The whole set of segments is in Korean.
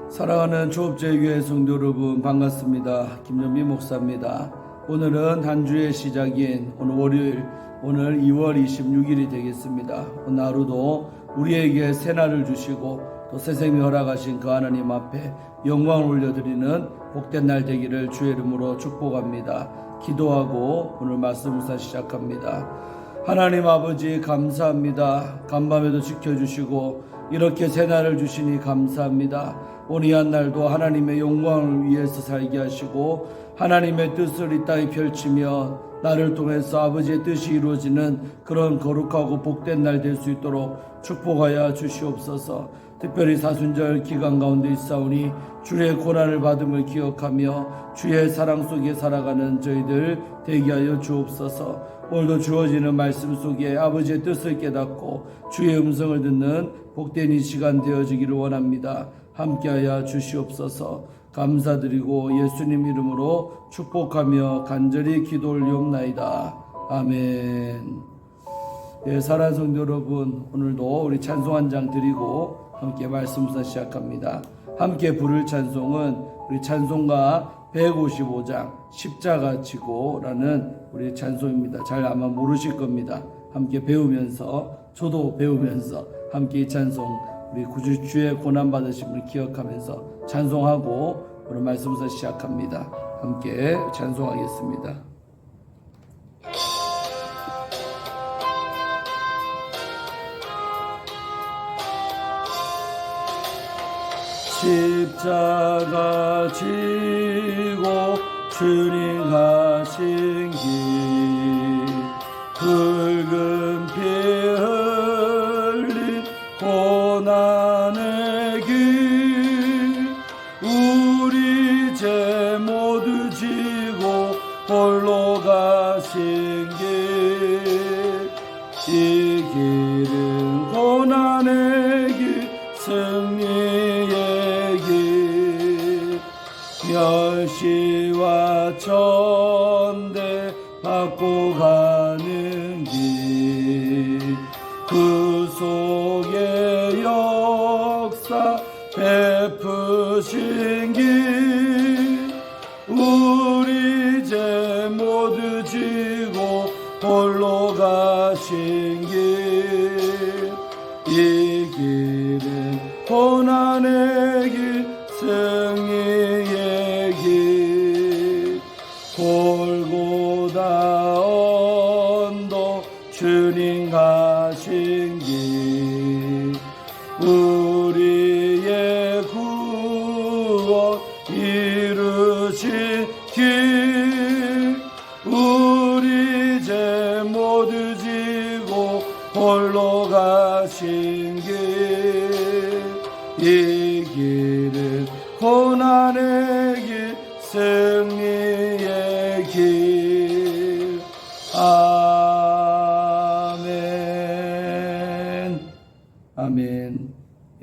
사랑하는 초업제교회 성도 여러분 반갑습니다. 김정미 목사입니다. 오늘은 한 주의 시작인 오늘 월요일, 오늘 2월 26일이 되겠습니다. 오늘 하루도 우리에게 새날을 주시고 또 새 생명 허락하신 그 하나님 앞에 영광을 올려드리는 복된 날 되기를 주의 이름으로 축복합니다. 기도하고 오늘 말씀 묵상 시작합니다. 하나님 아버지 감사합니다. 간밤에도 지켜주시고 이렇게 새날을 주시니 감사합니다. 오늘 이 한 날도 하나님의 영광을 위해서 살게 하시고 하나님의 뜻을 이 땅에 펼치며 나를 통해서 아버지의 뜻이 이루어지는 그런 거룩하고 복된 날 될 수 있도록 축복하여 주시옵소서. 특별히 사순절 기간 가운데 있사오니 주의 고난을 받음을 기억하며 주의 사랑 속에 살아가는 저희들 되게 하여 주옵소서. 오늘도 주어지는 말씀 속에 아버지의 뜻을 깨닫고 주의 음성을 듣는 복된 이 시간 되어지기를 원합니다. 함께하여 주시옵소서. 감사드리고 예수님 이름으로 축복하며 간절히 기도 올리옵나이다. 아멘. 예, 사랑하는 성도 여러분, 오늘도 우리 찬송 한 장 드리고 함께 말씀부터 시작합니다. 함께 부를 찬송은 우리 찬송가 155장 십자가 지고라는 우리 찬송입니다. 잘 아마 모르실 겁니다. 함께 배우면서, 저도 배우면서 함께 이 찬송 우리 주의 고난 받으심을 기억하면서 찬송하고 오늘 말씀부터 시작합니다. 함께 찬송하겠습니다. 십자가 지고 주님 가신 길, 붉은 피 흘린 고난의 길, 우리 죄 모두 지고 홀로 가신 길, 이 길은 고난의 길, 승리의 길, 멸시와 천대 받고 가는 길, 그 속에 역사 베푸신 길, 우리 죄 모두 지고 홀로 가신 길, 이 길은 고난의 길, 승리의 길, 골고다 언덕 주님 가신 길, 우리의 구원 이루신 길, 우리 죄 모두 지고 홀로 가신 길, 이 길은 고난의 길, 승리의 길. 아멘. 아멘.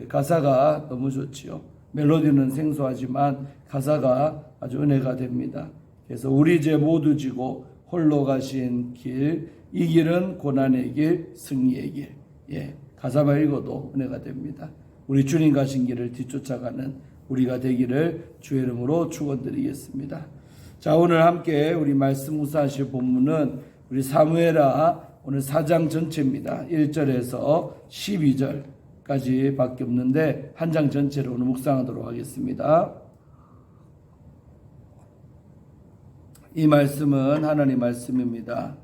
가사가 너무 좋지요. 멜로디는 생소하지만 가사가 아주 은혜가 됩니다. 그래서 우리 죄 모두 지고 홀로 가신 길, 이 길은 고난의 길, 승리의 길. 예, 가사만 읽어도 은혜가 됩니다. 우리 주님 가신 길을 뒤쫓아가는 우리가 되기를 주의 이름으로 축원드리겠습니다. 자, 오늘 함께 우리 말씀 묵상하실 본문은 우리 사무엘하 오늘 4장 전체입니다. 1절에서 12절까지 밖에 없는데 한 장 전체를 오늘 묵상하도록 하겠습니다. 이 말씀은 하나님 말씀입니다.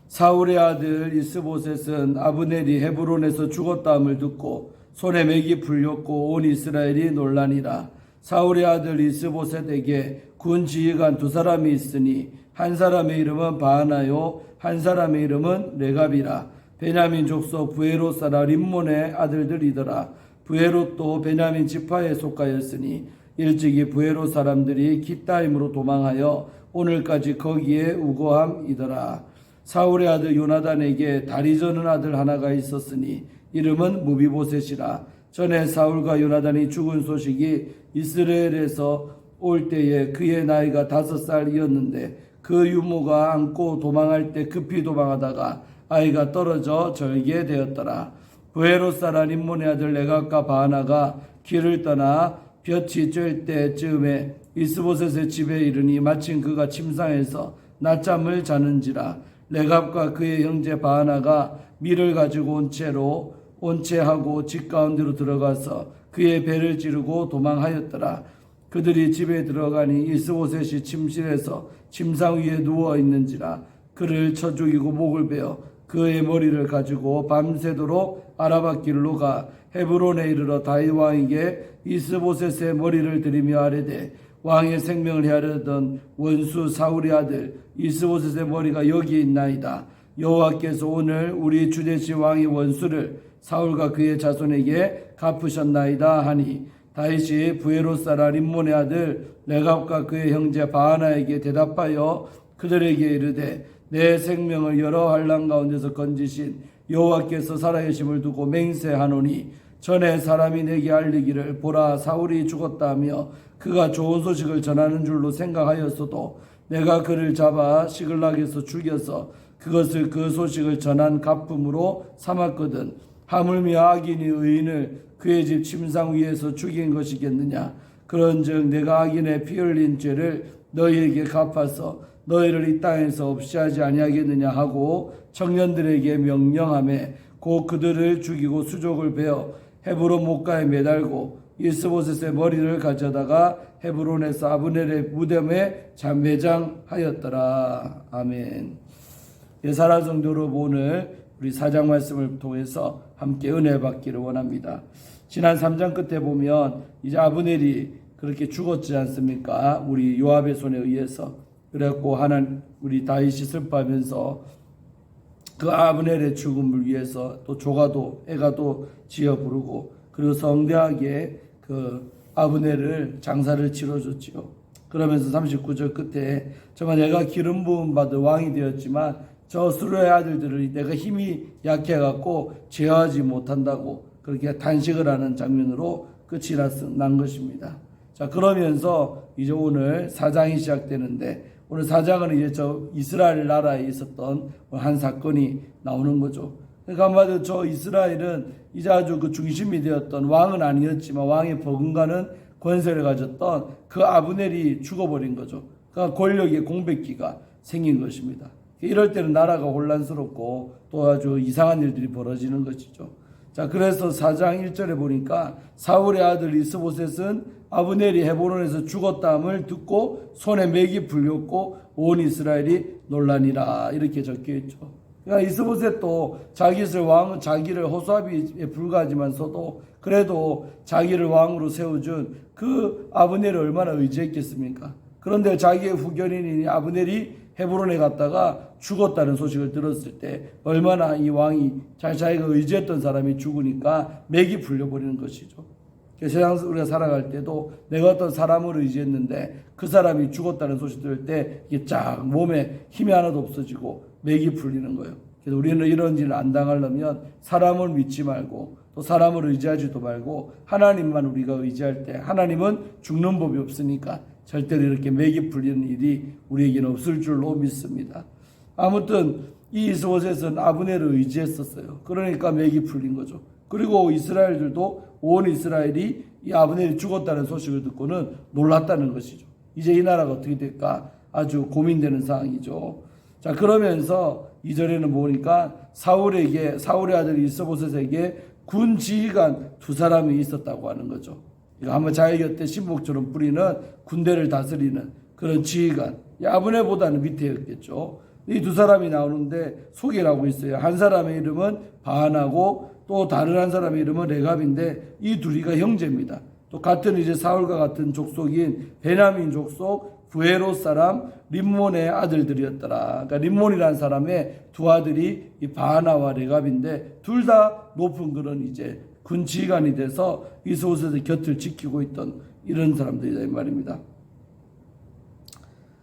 사울의 아들 이스보셋은 아브넬이 헤브론에서 죽었다함을 듣고 손에 맥이 풀렸고 온 이스라엘이 놀라니라. 사울의 아들 이스보셋에게 군 지휘관 두 사람이 있으니 한 사람의 이름은 바하나요 한 사람의 이름은 레갑이라. 베냐민 족속 부에롯 사람 림몬의 아들들이더라. 부에롯도 베냐민 지파에 속하였으니 일찍이 부에롯 사람들이 기타임으로 도망하여 오늘까지 거기에 우거함이더라. 사울의 아들 요나단에게 다리 저는 아들 하나가 있었으니 이름은 무비보셋이라. 전에 사울과 요나단이 죽은 소식이 이스라엘에서 올 때에 그의 나이가 5살이었는데 그 유모가 안고 도망할 때 급히 도망하다가 아이가 떨어져 절게 되었더라. 부에롯 사람 림몬의 아들 레갑과 바하나가 길을 떠나 볕이 쬐을 때쯤에 이스보셋의 집에 이르니 마침 그가 침상에서 낮잠을 자는지라. 레갑과 그의 형제 바하나가 밀을 가지고 온 채하고 집 가운데로 들어가서 그의 배를 찌르고 도망하였더라. 그들이 집에 들어가니 이스보셋이 침실에서 침상 위에 누워 있는지라. 그를 쳐 죽이고 목을 베어 그의 머리를 가지고 밤새도록 아라밧길로 가 헤브론에 이르러 다윗 왕에게 이스보셋의 머리를 드리며 아뢰되 왕의 생명을 헤아려던 원수 사울의 아들 이스보셋의 머리가 여기 있나이다. 여호와께서 오늘 우리 주 되신 왕의 원수를 사울과 그의 자손에게 갚으셨나이다 하니 다윗이 부에롯사라 림몬의 아들 레갑과 그의 형제 바하나에게 대답하여 그들에게 이르되 내 생명을 여러 환난 가운데서 건지신 여호와께서 살아계심을 두고 맹세하노니 전에 사람이 내게 알리기를 보라 사울이 죽었다 하며 그가 좋은 소식을 전하는 줄로 생각하였어도 내가 그를 잡아 시글락에서 죽여서 그것을 그 소식을 전한 갚음으로 삼았거든. 하물며 악인이 의인을 그의 집 침상 위에서 죽인 것이겠느냐. 그런즉 내가 악인의 피 흘린 죄를 너희에게 갚아서 너희를 이 땅에서 없이 하지 아니하겠느냐 하고 청년들에게 명령하매 곧 그들을 죽이고 수족을 베어 헤브론 목가에 매달고 이스보셋의 머리를 가져다가 헤브론에서 아브넬의 무덤에 매장하였더라. 아멘. 사랑하는 성도 여러분, 오늘 우리 4장 말씀을 통해서 함께 은혜 받기를 원합니다. 지난 3장 끝에 보면 이제 아브넬이 그렇게 죽었지 않습니까? 우리 요압의 손에 의해서. 그래갖고 우리 다윗이 슬퍼하면서 그 아브넬의 죽음을 위해서 또 조가도 애가도 지어 부르고 그리고 성대하게 그 아브넬을 장사를 치러줬지요. 그러면서 39절 끝에 정말 내가 기름 부음 받은 왕이 되었지만 저 수르의 아들들을 내가 힘이 약해갖고 제어하지 못한다고 그렇게 탄식을 하는 장면으로 끝이 난 것입니다. 자, 그러면서 이제 오늘 4장이 시작되는데 오늘 4장은 이제 저 이스라엘 나라에 있었던 한 사건이 나오는 거죠. 그러니까 한마디로 저 이스라엘은 이제 아주 그 중심이 되었던 왕은 아니었지만 왕의 버금가는 권세를 가졌던 그 아브넬이 죽어버린 거죠. 그러니까 권력의 공백기가 생긴 것입니다. 이럴 때는 나라가 혼란스럽고 또 아주 이상한 일들이 벌어지는 것이죠. 자, 그래서 4장 1절에 보니까 사울의 아들 이스보셋은 아브넬이 헤브론에서 죽었다함을 듣고 손에 맥이 풀렸고 온 이스라엘이 놀라니라 이렇게 적혀있죠. 그러니까 이스보셋도 자기를 호수아비에 불과하지만서도 그래도 자기를 왕으로 세워준 그 아브넬을 얼마나 의지했겠습니까? 그런데 자기의 후견인인 아브넬이 헤브론에 갔다가 죽었다는 소식을 들었을 때 얼마나 이 왕이 자기가 의지했던 사람이 죽으니까 맥이 풀려버리는 것이죠. 세상에서 우리가 살아갈 때도 내가 어떤 사람을 의지했는데 그 사람이 죽었다는 소식 들을 때 이게 쫙 몸에 힘이 하나도 없어지고 맥이 풀리는 거예요. 그래서 우리는 이런 일을 안 당하려면 사람을 믿지 말고 또 사람을 의지하지도 말고 하나님만 우리가 의지할 때 하나님은 죽는 법이 없으니까 절대로 이렇게 맥이 풀리는 일이 우리에게는 없을 줄로 믿습니다. 아무튼 이 이스보셋은 아브넬을 의지했었어요. 그러니까 맥이 풀린 거죠. 그리고 이스라엘들도 온 이스라엘이 이 아브넬이 죽었다는 소식을 듣고는 놀랐다는 것이죠. 이제 이 나라가 어떻게 될까 아주 고민되는 상황이죠. 자, 그러면서 2절에는 보니까 사울의 아들 이스보셋에게 군 지휘관 2사람이 있었다고 하는 거죠. 한번 자기 곁에 신복처럼 부리는 군대를 다스리는 그런 지휘관. 아브넬보다는 밑에였겠죠. 이 2사람이 나오는데 소개를 하고 있어요. 한 사람의 이름은 바하나고 또 다른 한 사람의 이름은 레갑인데 이 둘이가 형제입니다. 또 같은 이제 사울과 같은 족속인 베냐민 족속 부에롯 사람 림몬의 아들들이었더라. 그러니까 림몬이라는 사람의 2 아들이 이 바하나와 레갑인데 둘 다 높은 그런 이제 군 지휘관이 돼서 이스보셋의 곁을 지키고 있던 이런 사람들이다 이 말입니다.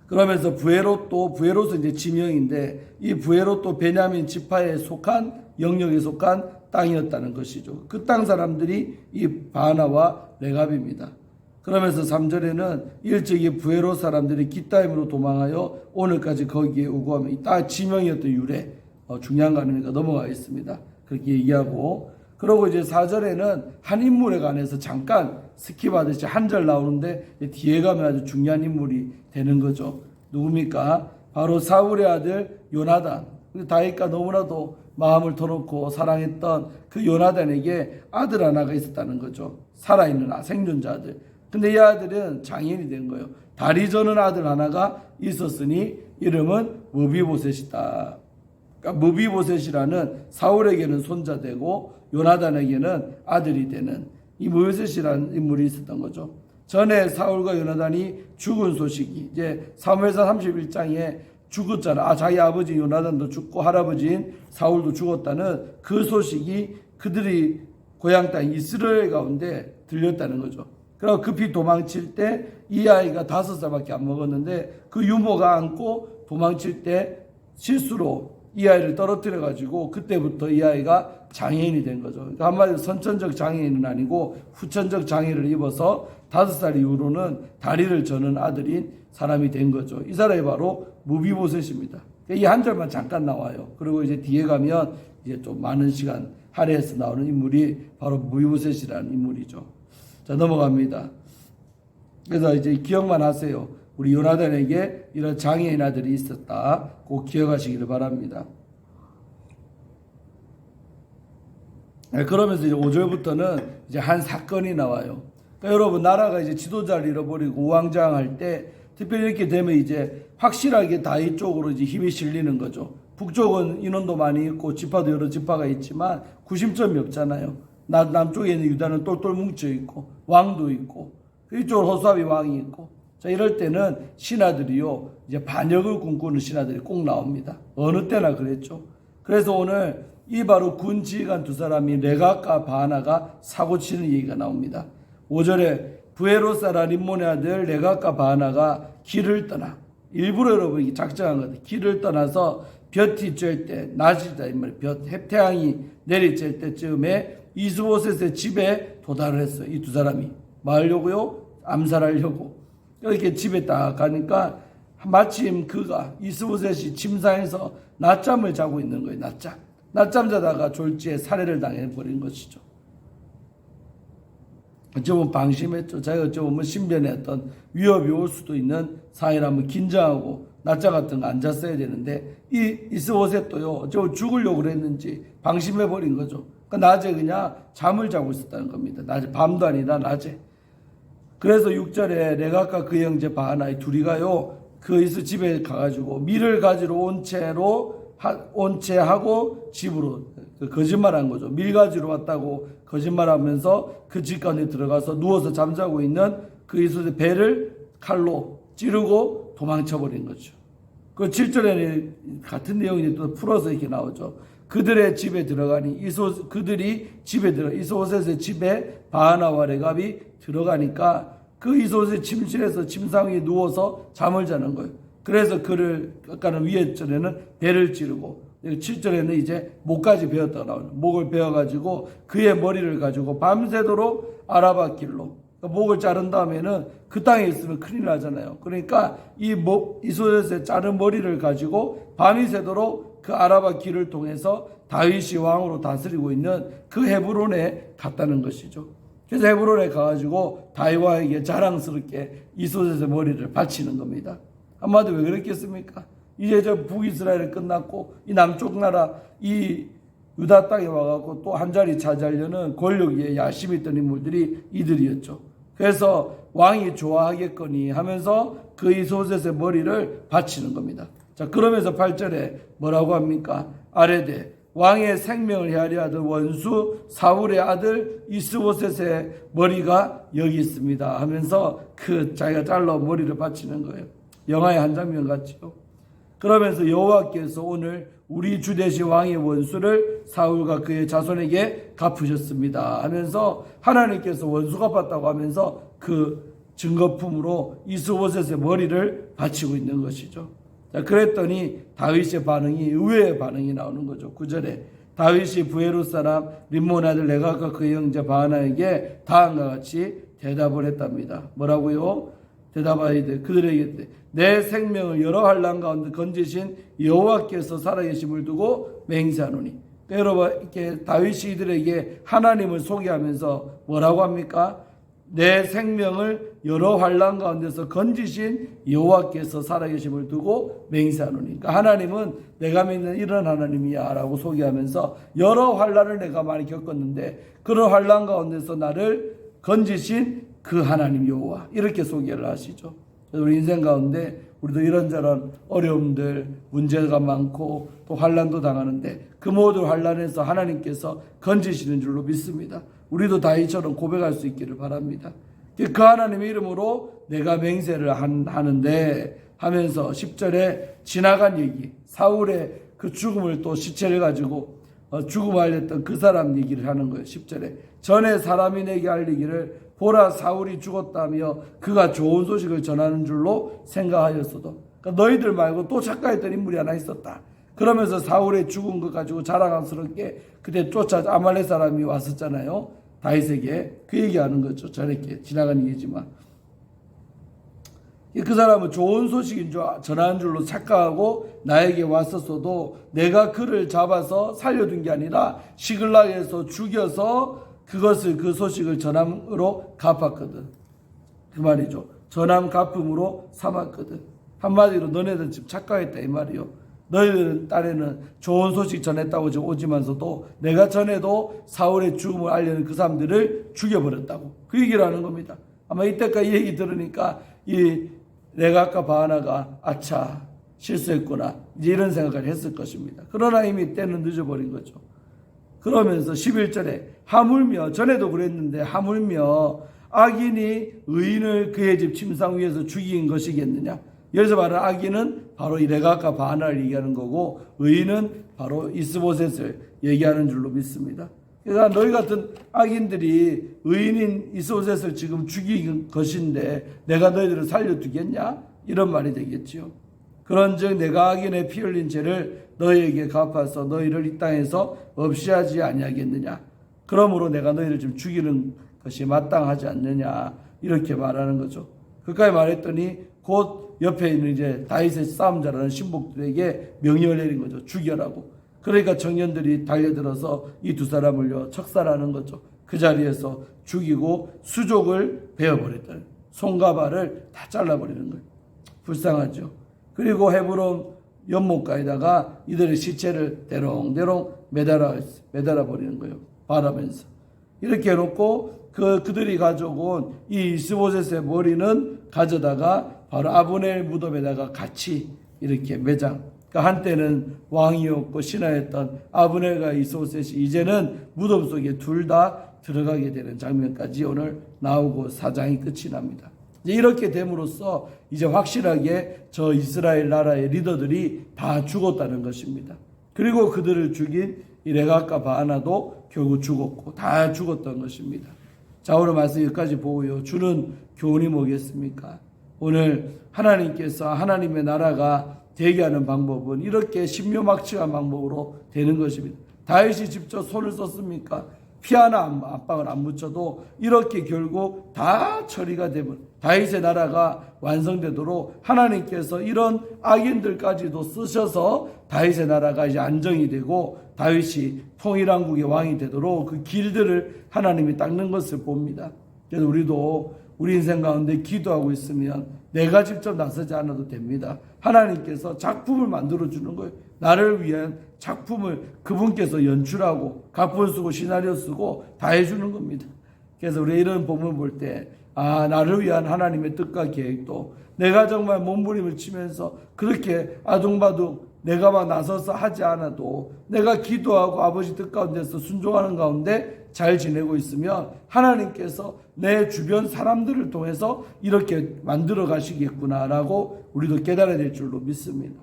그러면서 부에롯은 이제 지명인데 이 부에롯도 베냐민 지파에 속한 영역에 속한 땅이었다는 것이죠. 그 땅 사람들이 이 바하나와 레갑입니다. 그러면서 3절에는 일찍이 부에롯 사람들이 기타임으로 도망하여 오늘까지 거기에 오고 하면 이 땅 지명이었던 유래 중요한 거 아닙니까? 넘어가겠습니다. 그렇게 얘기하고 그러고 이제 4절에는 한 인물에 관해서 잠깐 스킵하듯이 한 절 나오는데 뒤에 가면 아주 중요한 인물이 되는 거죠. 누굽니까? 바로 사울의 아들 요나단. 다윗과 너무나도 마음을 터놓고 사랑했던 그 요나단에게 아들 하나가 있었다는 거죠. 살아있는 생존자 아들. 근데 이 아들은 장애인이 된 거예요. 다리 저는 아들 하나가 있었으니 이름은 무비보셋이다. 그러니까 무비보셋이라는 사울에게는 손자 되고 요나단에게는 아들이 되는 이 무비보셋이라는 인물이 있었던 거죠. 전에 사울과 요나단이 죽은 소식이 이제 사무엘상 31장에 죽었잖아. 자기 아버지 요나단도 죽고 할아버지인 사울도 죽었다는 그 소식이 그들이 고향 땅 이스라엘 가운데 들렸다는 거죠. 그리고 급히 도망칠 때 이 아이가 5살밖에 안 먹었는데 그 유모가 안고 도망칠 때 실수로 이 아이를 떨어뜨려 가지고 그때부터 이 아이가 장애인이 된 거죠. 그러니까 한마디로 선천적 장애인은 아니고 후천적 장애를 입어서 5살 이후로는 다리를 저는 아들인 사람이 된 거죠. 이 사람이 바로 무비보셋입니다. 이 한 절만 잠깐 나와요. 그리고 이제 뒤에 가면 이제 좀 많은 시간 할애해서 나오는 인물이 바로 무비보셋이라는 인물이죠. 자, 넘어갑니다. 그래서 이제 기억만 하세요. 우리 요나단에게 이런 장애인 아들이 있었다. 꼭 기억하시기를 바랍니다. 그러면서 이제 5절부터는 이제 한 사건이 나와요. 그러니까 여러분, 나라가 이제 지도자를 잃어버리고 우왕좌왕할 때 특별히 이렇게 되면 이제 확실하게 다윗 쪽으로 이제 힘이 실리는 거죠. 북쪽은 인원도 많이 있고 지파도 여러 지파가 있지만 구심점이 없잖아요. 남쪽에 있는 유다는 똘똘 뭉쳐 있고 왕도 있고 이쪽으로 호수아비 왕이 있고, 자, 이럴 때는 신하들이요 이제 반역을 꿈꾸는 신하들이 꼭 나옵니다. 어느 때나 그랬죠. 그래서 오늘 이 바로 군 지휘관 두 사람이 레갑과 바하나가 사고치는 얘기가 나옵니다. 5절에 부에로사라 림몬의 아들 레갑과 바하나가 길을 떠나, 일부러 여러분 작정한 거예요. 길을 떠나서 볕이 쬐을 때, 낮이다 이 말이에요. 태양이 내리쬐을 때쯤에 이스보셋의 집에 도달을 했어요. 이 두 사람이 뭐 하려고요? 암살하려고. 이렇게 집에 딱 가니까 마침 그가 이스보셋이 침상에서 낮잠을 자고 있는 거예요. 낮잠 자다가 졸지에 살해를 당해버린 것이죠. 어쩌면 방심했죠. 자기가 어쩌면 신변에 어떤 위협이 올 수도 있는 상황이라면 긴장하고 낮잠 같은 거 안 잤어야 되는데 이 이스보셋도요 어쩌면 죽으려고 그랬는지 방심해버린 거죠. 그러니까 낮에 그냥 잠을 자고 있었다는 겁니다. 낮에, 밤도 아니라 낮에. 그래서 6절에 레갑과 그 형제 바하나 둘이가요 그 이스 집에 가가지고 밀을 가지러 온 채하고 집으로 거짓말한 거죠. 밀 가지러 왔다고 거짓말하면서 그 집 가운데 들어가서 누워서 잠자고 있는 그 이스의 배를 칼로 찌르고 도망쳐버린 거죠. 그 7절에는 같은 내용이 또 풀어서 이렇게 나오죠. 그들의 집에 들어가니 이스보셋의 집에 바하나와 레갑이 들어가니까 그 이스보셋 침실에서 침상 위에 누워서 잠을 자는 거예요. 그래서 그를 아까는 위에 절에는 배를 찌르고 7절에는 이제 목까지 베었다가 나오는 목을 베어가지고 그의 머리를 가지고 밤새도록 아라바 길로 목을 자른 다음에는 그 땅에 있으면 큰일 나잖아요. 그러니까 이스보셋의 자른 머리를 가지고 밤이 새도록 그 아라바 길을 통해서 다윗이 왕으로 다스리고 있는 그 헤브론에 갔다는 것이죠. 그래서 헤브론에 가가지고 다윗 왕에게 자랑스럽게 이스보셋의 머리를 바치는 겁니다. 한마디로 왜 그랬겠습니까? 이제 저 북이스라엘이 끝났고 이 남쪽 나라 이 유다 땅에 와갖고 또 한 자리 차지하려는 권력에 야심이 있던 인물들이 이들이었죠. 그래서 왕이 좋아하겠거니 하면서 그 이스보셋의 머리를 바치는 겁니다. 자, 그러면서 8절에 뭐라고 합니까? 아뢰되 왕의 생명을 헤아려 하던 원수 사울의 아들 이스보셋의 머리가 여기 있습니다 하면서 그 자기가 잘라 머리를 바치는 거예요. 영화의 한 장면 같죠. 그러면서 여호와께서 오늘 우리 주 대신 왕의 원수를 사울과 그의 자손에게 갚으셨습니다 하면서 하나님께서 원수 갚았다고 하면서 그 증거품으로 이스보셋의 머리를 바치고 있는 것이죠. 자, 그랬더니 다윗의 반응이 의외의 반응이 나오는 거죠. 9절에 다윗이 부에롯 사람 림몬 아들 레갑과 그 형제 바하나에게 다음과 같이 대답을 했답니다. 뭐라고요? 대답하이되 그들에게 내 생명을 여러 환난 가운데 건지신 여호와께서 살아계심을 두고 맹세하노니 여러분 이렇게 다윗이 이들에게 하나님을 소개하면서 뭐라고 합니까? 내 생명을 여러 환난 가운데서 건지신 여호와께서 살아계심을 두고 맹세하노니. 그러니까 하나님은 내가 믿는 이런 하나님이야 라고 소개하면서 여러 환난을 내가 많이 겪었는데 그런 환난 가운데서 나를 건지신 그 하나님 여호와, 이렇게 소개를 하시죠. 우리 인생 가운데 우리도 이런저런 어려움들, 문제가 많고 또 환난도 당하는데 그 모든 환난에서 하나님께서 건지시는 줄로 믿습니다. 우리도 다윗처럼 고백할 수 있기를 바랍니다. 그 하나님의 이름으로 내가 맹세를 하는데 하면서 10절에 지나간 얘기, 사울의 그 죽음을 또 시체를 가지고 죽음을 알렸던 그 사람 얘기를 하는 거예요. 10절에 전에 사람이 내게 알리기를 보라 사울이 죽었다며 그가 좋은 소식을 전하는 줄로 생각하였어도, 그러니까 너희들 말고 또 착각했던 인물이 하나 있었다. 그러면서 사울의 죽은 것 가지고 자랑스럽게 그때 쫓아 아말렉 사람이 왔었잖아요. 다윗에게 그 얘기하는 거죠. 저렇게 지나가는 얘기지만 그 사람은 좋은 소식인 줄 전하는 줄로 착각하고 나에게 왔었어도 내가 그를 잡아서 살려둔 게 아니라 시글락에서 죽여서 그것을 그 소식을 전함으로 갚았거든. 그 말이죠. 전함 갚음으로 삼았거든. 한마디로 너네들 지금 착각했다 이 말이요. 너희들 딸에는 좋은 소식 전했다고 오지만서도 내가 전에도 사울의 죽음을 알리는 그 사람들을 죽여버렸다고 그 얘기를 하는 겁니다. 아마 이때까지 이 얘기 들으니까 이 레갑과 바하나가 아차 실수했구나 이제 이런 생각을 했을 것입니다. 그러나 이미 때는 늦어버린 거죠. 그러면서 11절에 하물며 전에도 그랬는데 하물며 악인이 의인을 그의 집 침상 위에서 죽인 것이겠느냐. 여기서 말하는 악인은 바로 이 레갑과 바하나를 얘기하는 거고 의인은 바로 이스보셋을 얘기하는 줄로 믿습니다. 그러니까 너희 같은 악인들이 의인인 이스보셋을 지금 죽인 것인데 내가 너희들을 살려두겠냐? 이런 말이 되겠지요. 그런즉 내가 악인의 피 흘린 죄를 너희에게 갚아서 너희를 이 땅에서 없이 하지 아니하겠느냐. 그러므로 내가 너희를 좀 죽이는 것이 마땅하지 않느냐. 이렇게 말하는 거죠. 그까지 말했더니 곧 옆에 있는 이제 다윗의 싸움 잘하는 신복들에게 명령을 내린 거죠. 죽여라고. 그러니까 청년들이 달려들어서 이 두 사람을요 척살하는 거죠. 그 자리에서 죽이고 수족을 베어버렸다. 손과 발을 다 잘라버리는 거예요. 불쌍하죠. 그리고 헤브론 연못가에다가 이들의 시체를 대롱대롱 매달아 버리는 거예요. 바라면서 이렇게 해놓고 그들이 가져온 이 이스보셋의 머리는 가져다가 바로 아브넬 무덤에다가 같이 이렇게 매장. 그러니까 한때는 왕이었고 신하였던 아브넬과 이스보셋이 이제는 무덤 속에 둘 다 들어가게 되는 장면까지 오늘 나오고 사장이 끝이 납니다. 이제 이렇게 됨으로써 이제 확실하게 저 이스라엘 나라의 리더들이 다 죽었다는 것입니다. 그리고 그들을 죽인 이 레갑과 바하나도 결국 죽었고 다 죽었던 것입니다. 자, 오늘 말씀 여기까지 보고요. 주는 교훈이 뭐겠습니까? 오늘 하나님께서 하나님의 나라가 되게 하는 방법은 이렇게 신묘막측한 방법으로 되는 것입니다. 다윗이 직접 손을 썼습니까? 피 하나 압박을 안 묻혀도 이렇게 결국 다 처리가 되면 다윗의 나라가 완성되도록 하나님께서 이런 악인들까지도 쓰셔서 다윗의 나라가 이제 안정이 되고 다윗이 통일왕국의 왕이 되도록 그 길들을 하나님이 닦는 것을 봅니다. 그래서 우리도 우리 인생 가운데 기도하고 있으면 내가 직접 나서지 않아도 됩니다. 하나님께서 작품을 만들어주는 거예요. 나를 위한 작품을 그분께서 연출하고 각본 쓰고 시나리오 쓰고 다 해주는 겁니다. 그래서 우리 이런 본문 볼 때 나를 위한 하나님의 뜻과 계획도 내가 정말 몸부림을 치면서 그렇게 아둥바둥 내가 막 나서서 하지 않아도 내가 기도하고 아버지 뜻 가운데서 순종하는 가운데 잘 지내고 있으면 하나님께서 내 주변 사람들을 통해서 이렇게 만들어 가시겠구나라고 우리도 깨달아야 될 줄로 믿습니다.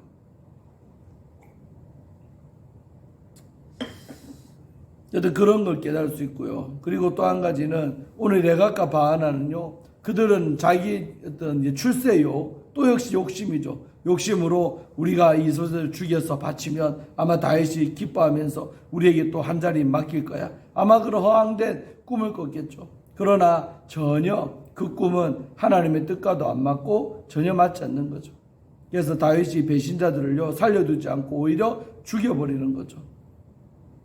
저도 그런 걸 깨달을 수 있고요. 그리고 또 한 가지는 오늘 레갑과 바하나는요, 그들은 자기 어떤 출세요, 또 역시 욕심이죠. 욕심으로 우리가 이스보셋을 죽여서 바치면 아마 다윗이 기뻐하면서 우리에게 또 한 자리 맡길 거야. 아마 그런 허황된 꿈을 꿨겠죠. 그러나 전혀 그 꿈은 하나님의 뜻과도 안 맞고 전혀 맞지 않는 거죠. 그래서 다윗이 배신자들을요 살려두지 않고 오히려 죽여버리는 거죠.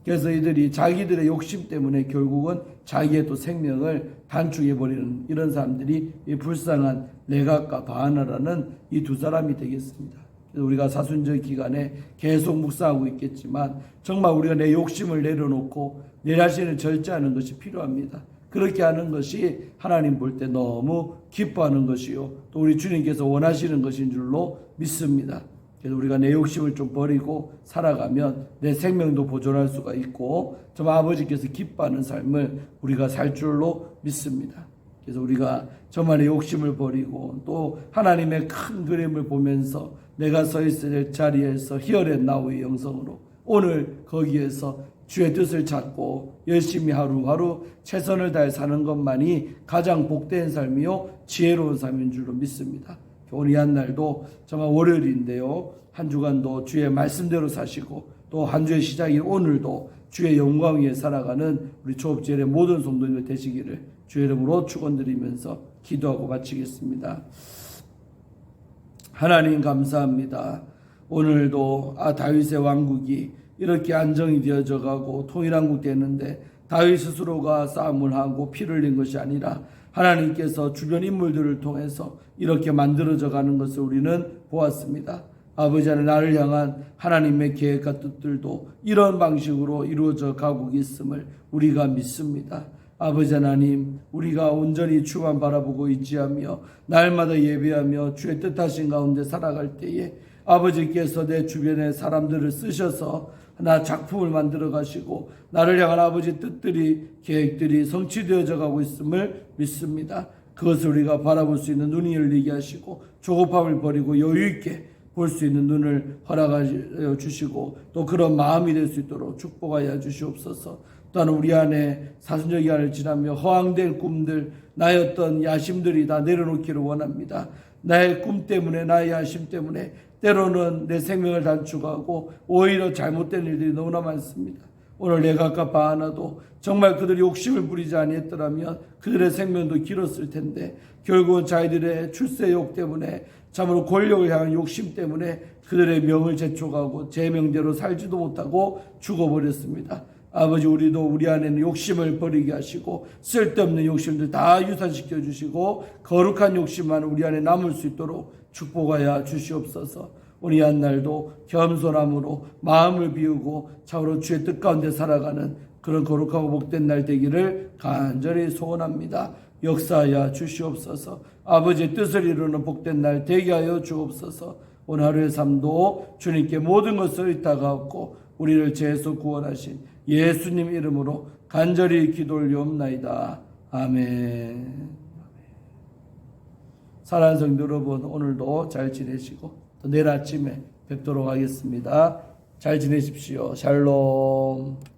그래서 이들이 자기들의 욕심 때문에 결국은 자기의 또 생명을 단축해버리는 이런 사람들이 이 불쌍한 레갑과 바하나라는 이 두 사람이 되겠습니다. 우리가 사순절 기간에 계속 묵상하고 있겠지만 정말 우리가 내 욕심을 내려놓고 내 자신을 절제하는 것이 필요합니다. 그렇게 하는 것이 하나님 볼 때 너무 기뻐하는 것이요 또 우리 주님께서 원하시는 것인 줄로 믿습니다. 그래서 우리가 내 욕심을 좀 버리고 살아가면 내 생명도 보존할 수가 있고 정말 아버지께서 기뻐하는 삶을 우리가 살 줄로 믿습니다. 그래서 우리가 저만의 욕심을 버리고 또 하나님의 큰 그림을 보면서 내가 서 있을 자리에서 히어렛 나우의 영성으로 오늘 거기에서 주의 뜻을 찾고 열심히 하루하루 최선을 다해 사는 것만이 가장 복된 삶이요 지혜로운 삶인 줄로 믿습니다. 오늘 이 한 날도 정말 월요일인데요. 한 주간도 주의 말씀대로 사시고 또 한 주의 시작인 오늘도 주의 영광 위에 살아가는 우리 조업제일의 모든 성도님들 되시기를 주의 이름으로 축원드리면서 기도하고 마치겠습니다. 하나님 감사합니다. 오늘도 다윗의 왕국이 이렇게 안정이 되어져 가고 통일한국 되는데 다윗 스스로가 싸움을 하고 피를 흘린 것이 아니라 하나님께서 주변 인물들을 통해서 이렇게 만들어져 가는 것을 우리는 보았습니다. 아버지 하나님 나를 향한 하나님의 계획과 뜻들도 이런 방식으로 이루어져 가고 있음을 우리가 믿습니다. 아버지 하나님 우리가 온전히 주만 바라보고 있지하며 날마다 예배하며 주의 뜻하신 가운데 살아갈 때에 아버지께서 내 주변의 사람들을 쓰셔서 하나 작품을 만들어 가시고 나를 향한 아버지 뜻들이 계획들이 성취되어져 가고 있음을 믿습니다. 그것을 우리가 바라볼 수 있는 눈이 열리게 하시고 조급함을 버리고 여유 있게 볼 수 있는 눈을 허락하여 주시고 또 그런 마음이 될 수 있도록 축복하여 주시옵소서. 또한 우리 안에 사순절 기간을 지나며 허황된 꿈들 나의 어떤 야심들이 다 내려놓기를 원합니다. 나의 꿈 때문에 나의 야심 때문에 때로는 내 생명을 단축하고 오히려 잘못된 일들이 너무나 많습니다. 오늘 레갑과 바하나도 정말 그들이 욕심을 부리지 아니했더라면 그들의 생명도 길었을 텐데 결국은 자기들의 출세욕 때문에 참으로 권력을 향한 욕심 때문에 그들의 명을 재촉하고 제 명대로 살지도 못하고 죽어버렸습니다. 아버지 우리도 우리 안에는 욕심을 버리게 하시고 쓸데없는 욕심들 다 유산시켜 주시고 거룩한 욕심만 우리 안에 남을 수 있도록 축복하여 주시옵소서. 우리 한 날도 겸손함으로 마음을 비우고 참으로 주의 뜻 가운데 살아가는 그런 거룩하고 복된 날 되기를 간절히 소원합니다. 역사하여 주시옵소서. 아버지의 뜻을 이루는 복된 날 되게 하여 주옵소서. 오늘 하루의 삶도 주님께 모든 것을 의탁하옵고 우리를 죄에서 구원하신 예수님 이름으로 간절히 기도 올리옵나이다. 아멘. 사랑하는 성도 여러분 오늘도 잘 지내시고 또 내일 아침에 뵙도록 하겠습니다. 잘 지내십시오. 샬롬.